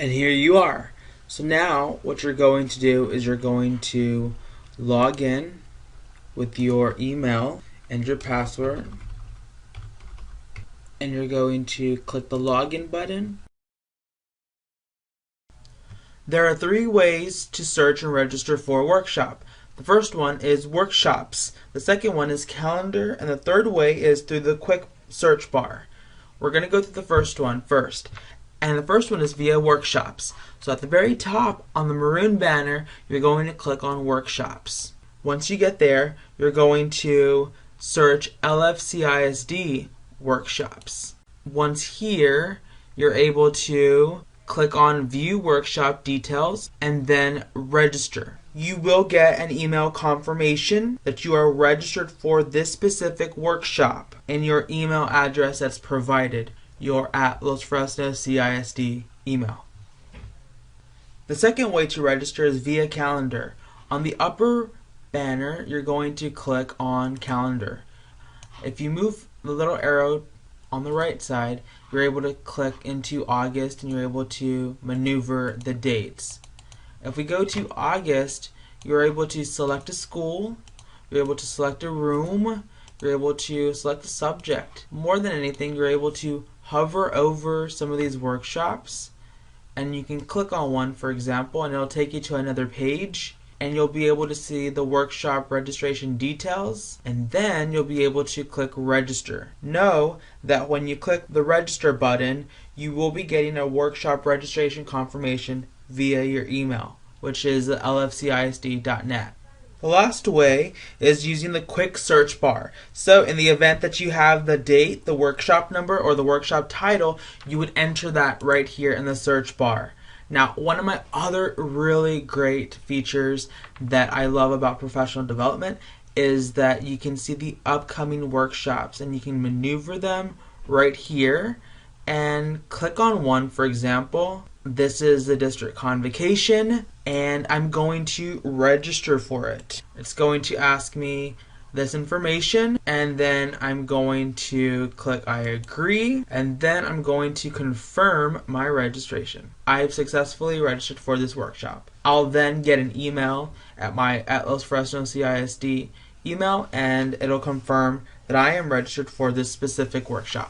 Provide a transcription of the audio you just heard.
And here you are. So now what you're going to do is you're going to log in with your email and your password, and you're going to click the login button. There are 3 ways to search and register for a workshop. The first one is workshops, the second one is calendar, and the third way is through the quick search bar. We're going to go through the first one first. And the first one is via workshops. So at the very top on the maroon banner, you're going to click on workshops. Once you get there, you're going to search LFCISD workshops. Once here, you're able to click on view workshop details and then register. You will get an email confirmation that you are registered for this specific workshop and your email address that's provided, your at Los Fresnos CISD email. The second way to register is via calendar. On the upper banner, you're going to click on calendar. If you move the little arrow on the right side, you're able to click into August and you're able to maneuver the dates. If we go to August, you're able to select a school, you're able to select a room, you're able to select a subject. More than anything, you're able to hover over some of these workshops and you can click on one, for example, and it'll take you to another page, and you'll be able to see the workshop registration details, and then you'll be able to click register. Know that when you click the register button, you will be getting a workshop registration confirmation via your email, which is lfcisd.net. The last way is using the quick search bar. So in the event that you have the date, the workshop number, or the workshop title, you would enter that right here in the search bar. Now, one of my other really great features that I love about professional development is that you can see the upcoming workshops and you can maneuver them right here and click on one. For example, this is the District Convocation and I'm going to register for it. It's going to ask me this information and then I'm going to click I agree and then I'm going to confirm my registration. I've successfully registered for this workshop. I'll then get an email at my at Los Fresnos CISD email and it'll confirm that I am registered for this specific workshop.